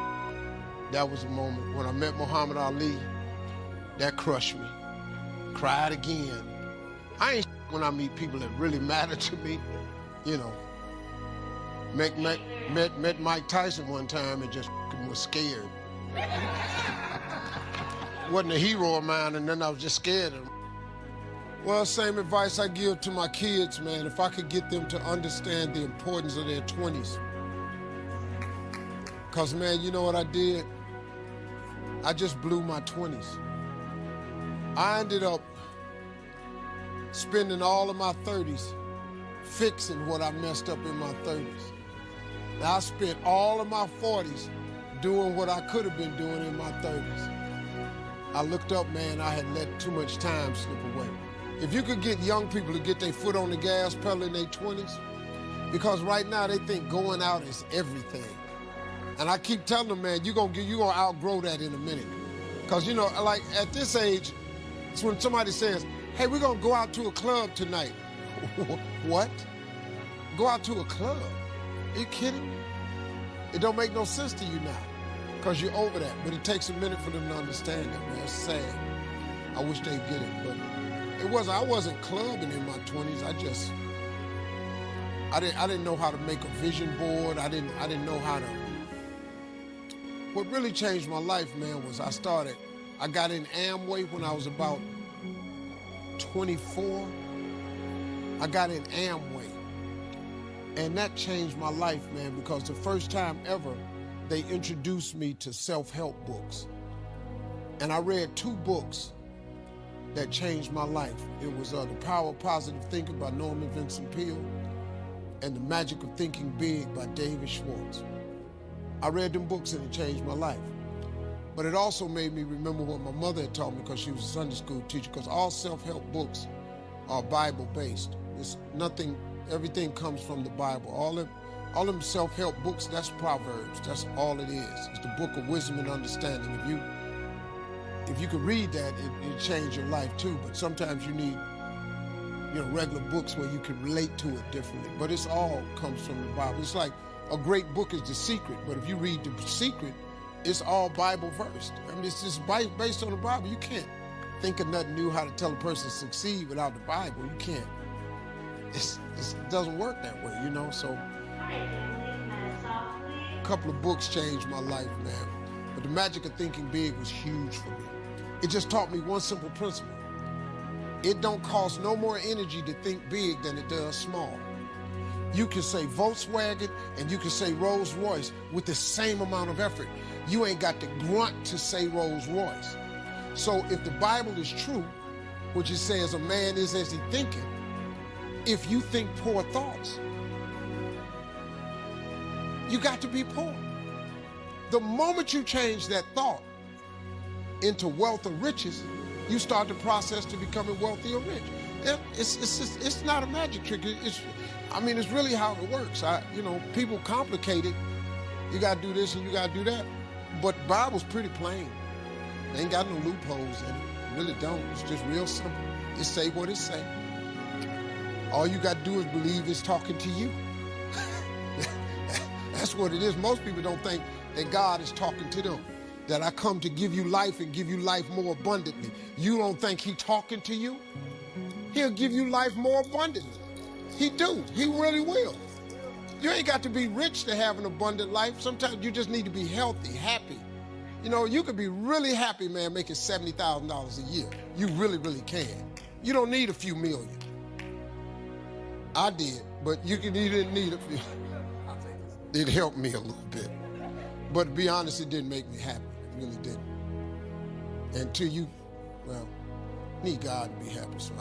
That was a moment. When I met Muhammad Ali, that crushed me. Cried again. I ain't when I meet people that really matter to me, you know. Met Mike Tyson one time and just and was scared. Wasn't a hero of mine, and then I was just scared of him. Well, same advice I give to my kids, man. If I could get them to understand the importance of their 20s. Because, man, you know what I did? I just blew my 20s. I ended up spending all of my 30s fixing what I messed up in my 30s. Now, I spent all of my 40s doing what I could have been doing in my 30s. I looked up, man, I had let too much time slip away. If you could get young people to get their foot on the gas pedal in their 20s, because right now they think going out is everything. And I keep telling them, man, you're gonna outgrow that in a minute. Because, you know, like at this age, it's when somebody says, hey, we're gonna go out to a club tonight. What? Go out to a club? Are you kidding me? It don't make no sense to you now, because you're over that. But it takes a minute for them to understand that, man. It's sad. I wish they'd get it, but I wasn't clubbing in my 20s. I didn't know how to make a vision board. I didn't know how to. What really changed my life, man, was I got in Amway when I was about 24. I got in Amway. And that changed my life, man, because the first time ever, they introduced me to self-help books. And I read 2 books that changed my life. It was The Power of Positive Thinking by Norman Vincent Peale and The Magic of Thinking Big by David Schwartz. I read them books and it changed my life. But it also made me remember what my mother had taught me, because she was a Sunday school teacher, because all self-help books are Bible-based. It's nothing, everything comes from the Bible. All them self-help books, that's Proverbs. That's all it is. It's the book of wisdom and understanding. If you could read that, it'd change your life too. But sometimes you need, you know, regular books where you can relate to it differently. But it's all comes from the Bible. It's like a great book is The Secret, but if you read The Secret, it's all Bible versed. I mean, it's just based on the Bible. You can't think of nothing new how to tell a person to succeed without the Bible. You can't. It doesn't work that way, you know? So a couple of books changed my life, man. But The Magic of Thinking Big was huge for me. It just taught me one simple principle. It don't cost no more energy to think big than it does small. You can say Volkswagen and you can say Rolls Royce with the same amount of effort. You ain't got to grunt to say Rolls Royce. So if the Bible is true, which it says a man is as he thinketh, if you think poor thoughts, you got to be poor. The moment you change that thought into wealth or riches, you start the process to becoming wealthy or rich. It's not a magic trick. It's really how it works. People complicate it. You got to do this and you got to do that. But the Bible's pretty plain. They ain't got no loopholes in it. It really don't. It's just real simple. It say what it say. All you got to do is believe it's talking to you. That's what it is. Most people don't think that God is talking to them, that I come to give you life and give you life more abundantly. You don't think He's talking to you? He'll give you life more abundantly. He do. He really will. You ain't got to be rich to have an abundant life. Sometimes you just need to be healthy, happy. You know, you could be really happy, man, making $70,000 a year. You really, really can. You don't need a few million. I did, but you didn't need a few. It helped me a little bit. But to be honest, it didn't make me happy. It really didn't. Until you need God to be happy. So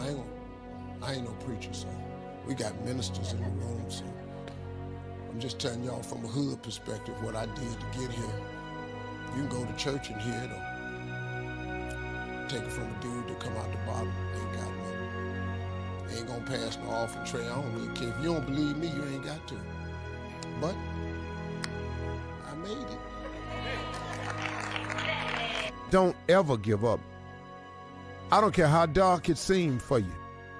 I ain't no preacher, so we got ministers in the room, so I'm just telling y'all from a hood perspective what I did to get here. You can go to church and hear it, or take it from a dude to come out the bottom. Ain't got nothing. Ain't gonna pass no offering tray. I don't really care. If you don't believe me, you ain't got to. But I made it. Don't ever give up. I don't care how dark it seems for you.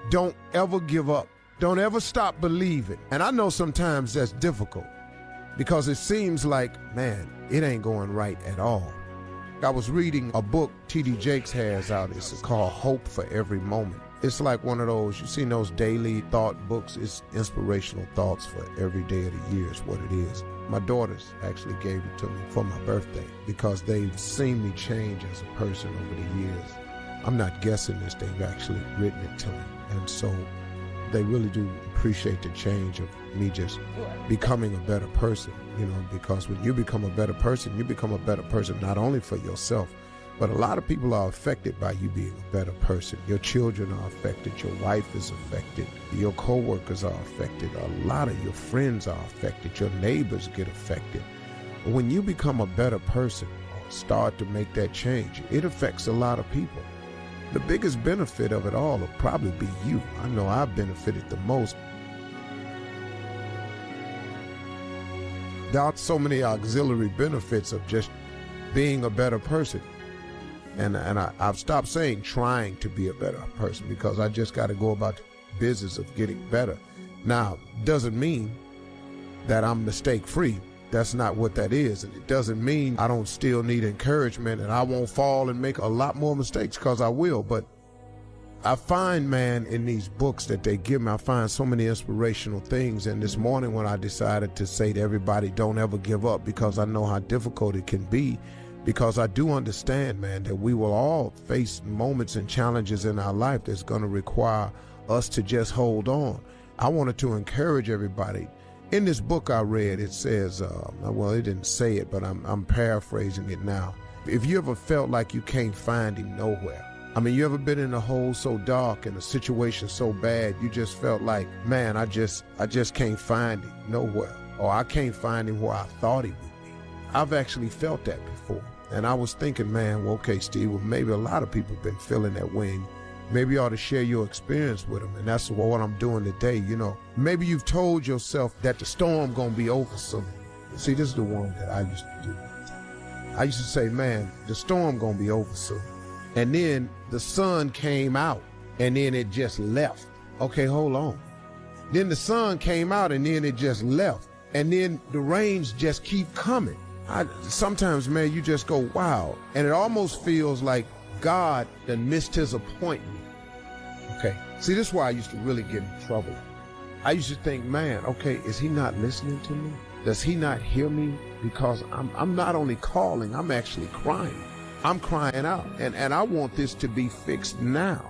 Don't ever give up. Don't ever stop believing. And I know sometimes that's difficult because it seems like, man, it ain't going right at all. I was reading a book T.D. Jakes has out. It's called Hope for Every Moment. It's like one of those, you've seen those daily thought books. It's inspirational thoughts for every day of the year is what it is. My daughters actually gave it to me for my birthday because they've seen me change as a person over the years. I'm not guessing this, they've actually written it to me. And so they really do appreciate the change of me just becoming a better person, because when you become a better person not only for yourself, but a lot of people are affected by you being a better person. Your children are affected, your wife is affected, your co-workers are affected, a lot of your friends are affected, your neighbors get affected. But when you become a better person or start to make that change, it affects a lot of people. The biggest benefit of it all will probably be you. I know I've benefited the most. There are so many auxiliary benefits of just being a better person. And I've stopped saying trying to be a better person because I just got to go about the business of getting better. Now, doesn't mean that I'm mistake-free. That's not what that is. And it doesn't mean I don't still need encouragement and I won't fall and make a lot more mistakes, because I will. But I find, man, in these books that they give me, I find so many inspirational things. And this morning when I decided to say to everybody, don't ever give up, because I know how difficult it can be, because I do understand, man, that we will all face moments and challenges in our life that's going to require us to just hold on. I wanted to encourage everybody. In this book I read, it says, well, it didn't say it, but I'm paraphrasing it now. If you ever felt like you can't find him nowhere, you ever been in a hole so dark and a situation so bad, you just felt like, man, I just can't find him nowhere, or I can't find him where I thought he would be. I've actually felt that before. And I was thinking, man, well, okay, Steve, well, maybe a lot of people have been feeling that way. Maybe you ought to share your experience with them. And that's what I'm doing today. Maybe you've told yourself that the storm gonna be over soon. See, this is the one that I used to do. I used to say, man, the storm gonna be over soon. And then the sun came out and then it just left. Okay, hold on. Then the sun came out and then it just left. And then the rains just keep coming. Sometimes, man, you just go, wow. And it almost feels like God done missed his appointment. Okay. See, this is why I used to really get in trouble. I used to think, man, okay, is he not listening to me? Does he not hear me? Because I'm not only calling, I'm actually crying. I'm crying out. And I want this to be fixed now.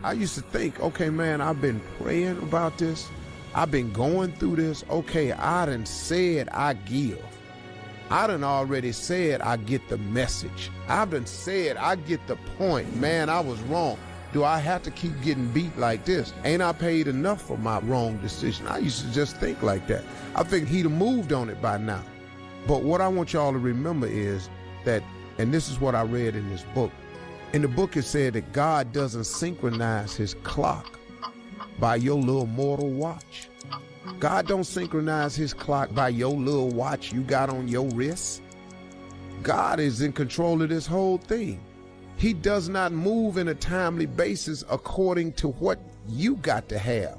I used to think, okay, man, I've been praying about this. I've been going through this. Okay, I done said I give. I done already said I get the message. I've done said I get the point. Man, I was wrong. Do I have to keep getting beat like this? Ain't I paid enough for my wrong decision? I used to just think like that. I think he'd have moved on it by now. But what I want y'all to remember is that, and this is what I read in this book. In the book it said that God doesn't synchronize his clock by your little mortal watch. God don't synchronize his clock by your little watch you got on your wrist. God is in control of this whole thing. He does not move in a timely basis according to what you got to have.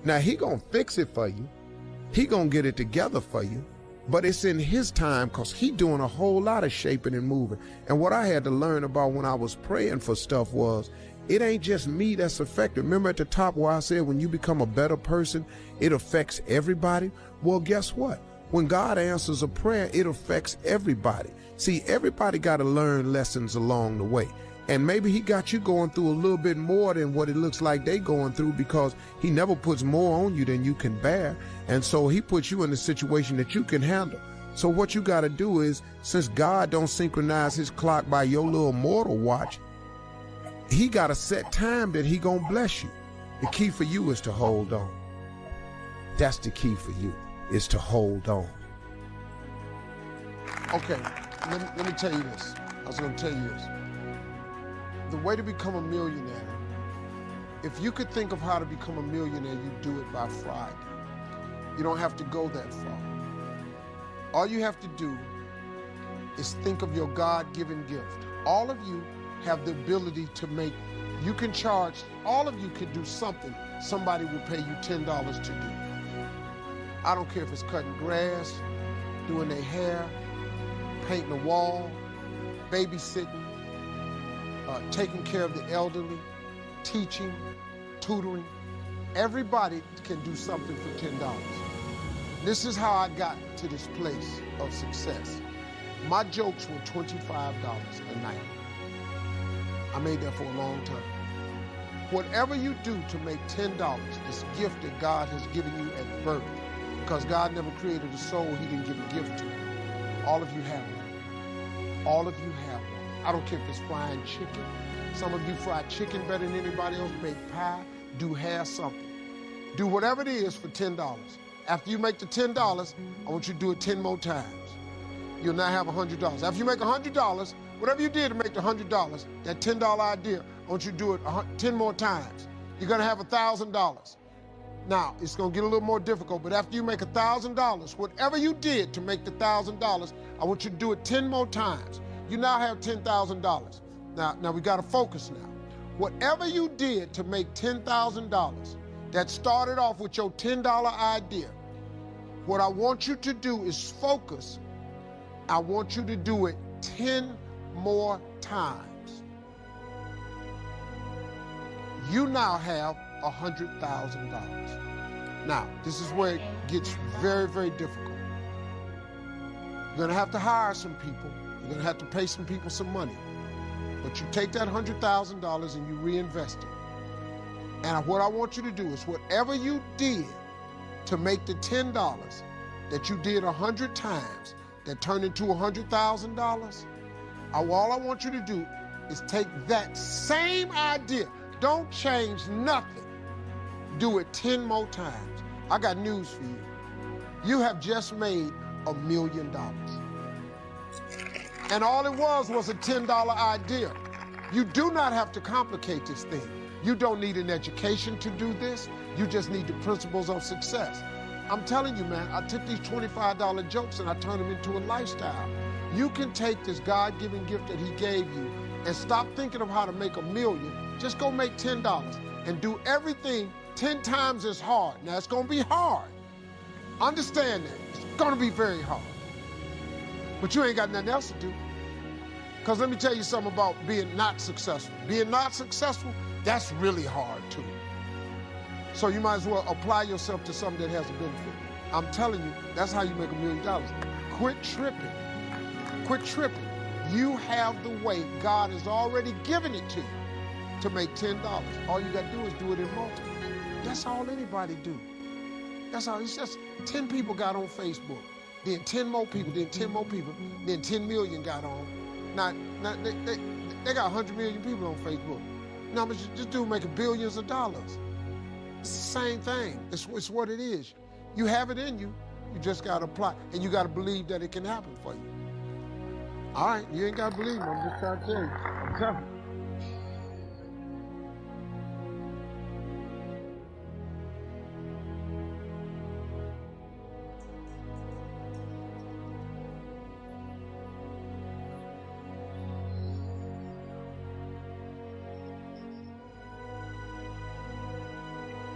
Now, he gonna fix it for you. He gonna get it together for you. But it's in his time, because he doing a whole lot of shaping and moving. And what I had to learn about when I was praying for stuff was, it ain't just me that's affected. Remember at the top where I said when you become a better person, it affects everybody? Well, guess what? When God answers a prayer, it affects everybody. See, everybody got to learn lessons along the way. And maybe he got you going through a little bit more than what it looks like they going through, because he never puts more on you than you can bear. And so he puts you in a situation that you can handle. So what you got to do is, since God don't synchronize his clock by your little mortal watch, he got a set time that he gonna bless you. The key for you is to hold on. That's the key for you, is to hold on. Okay, let me tell you this. I was gonna tell you this. The way to become a millionaire, if you could think of how to become a millionaire, you do it by Friday. You don't have to go that far. All you have to do is think of your God-given gift. All of you have the ability to make, you can charge, all of you can do something somebody will pay you $10 to do. I don't care if it's cutting grass, doing their hair, painting a wall, babysitting, taking care of the elderly, teaching, tutoring. Everybody can do something for $10. This is how I got to this place of success. My jokes were $25 a night. I made that for a long time. Whatever you do to make $10 is a gift that God has given you at birth. Because God never created a soul he didn't give a gift to. All of you have one. All of you have one. I don't care if it's frying chicken. Some of you fry chicken better than anybody else. Make pie, do hair, something. Do whatever it is for $10. After you make the $10, I want you to do it 10 more times. You'll now have $100. After you make $100, whatever you did to make the $100, that $10 idea, I want you to do it 10 more times. You're gonna have $1,000. Now, it's gonna get a little more difficult, but after you make $1,000, whatever you did to make the $1,000, I want you to do it 10 more times. You now have $10,000. Now we gotta focus now. Whatever you did to make $10,000, that started off with your $10 idea, what I want you to do is focus. I want you to do it 10 more times. You now have $100,000. Now, this is where it gets very, very difficult. You're gonna have to hire some people. You're gonna have to pay some people some money. But you take that $100,000 and you reinvest it. And what I want you to do is whatever you did to make the $10 that you did 100 times, that turned into $100,000, all I want you to do is take that same idea. Don't change nothing. Do it 10 more times. I got news for you. You have just made $1 million. And all it was a $10 idea. You do not have to complicate this thing. You don't need an education to do this. You just need the principles of success. I'm telling you, man, I took these $25 jokes and I turned them into a lifestyle. You can take this God-given gift that he gave you and stop thinking of how to make $1 million. Just go make $10 and do everything 10 times as hard. Now, it's gonna be hard. Understand that. It's gonna be very hard. But you ain't got nothing else to do. Because let me tell you something about being not successful. Being not successful, that's really hard too. So you might as well apply yourself to something that has a benefit. I'm telling you, that's how you make $1 million. Quit tripping. Quit tripping. You have the way God has already given it to you to make $10. All you got to do is do it in multiples. That's all anybody do. That's all. It's just 10 people got on Facebook, then 10 more people, then 10 more people, then 10 million got on. Now they got 100 million people on Facebook. Now, this dude making billions of dollars. It's the same thing. It's what it is. You have it in you. You just got to apply. And you got to believe that it can happen for you. All right, you ain't got to believe me. I'm just trying to tell you. I'm telling you.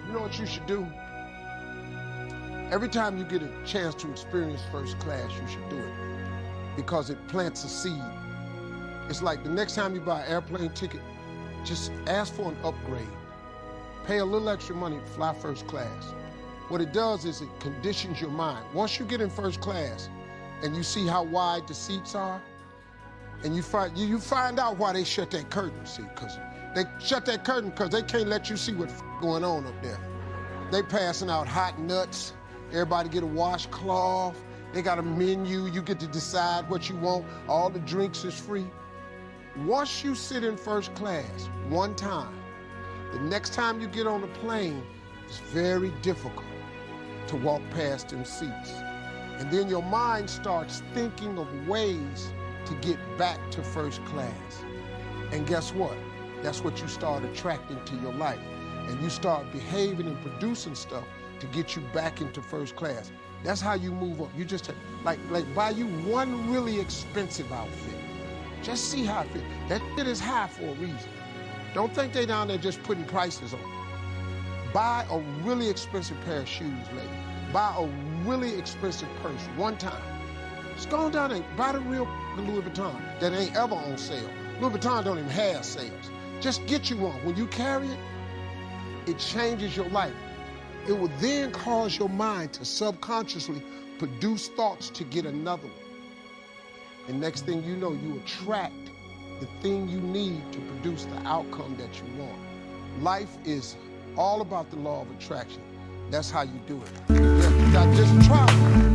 You know what you should do? Every time you get a chance to experience first class, you should do it because it plants a seed. It's like the next time you buy an airplane ticket, just ask for an upgrade. Pay a little extra money to fly first class. What it does is it conditions your mind. Once you get in first class and you see how wide the seats are, and you find out why they shut that curtain, see, because they shut that curtain because they can't let you see what's going on up there. They passing out hot nuts. Everybody get a washcloth. They got a menu. You get to decide what you want. All the drinks is free. Once you sit in first class one time, the next time you get on a plane, it's very difficult to walk past them seats. And then your mind starts thinking of ways to get back to first class. And guess what? That's what you start attracting to your life. And you start behaving and producing stuff to get you back into first class. That's how you move up. You just, like buy you one really expensive outfit. Just see how it fits. That shit is high for a reason. Don't think they down there just putting prices on. Buy a really expensive pair of shoes, lady. Buy a really expensive purse one time. Just go down there, buy the real Louis Vuitton that ain't ever on sale. Louis Vuitton don't even have sales. just get you one. When you carry it, it changes your life. It will then cause your mind to subconsciously produce thoughts to get another one. And next thing you know, you attract the thing you need to produce the outcome that you want. Life is all about the law of attraction. That's how you do it. Yeah, just try it.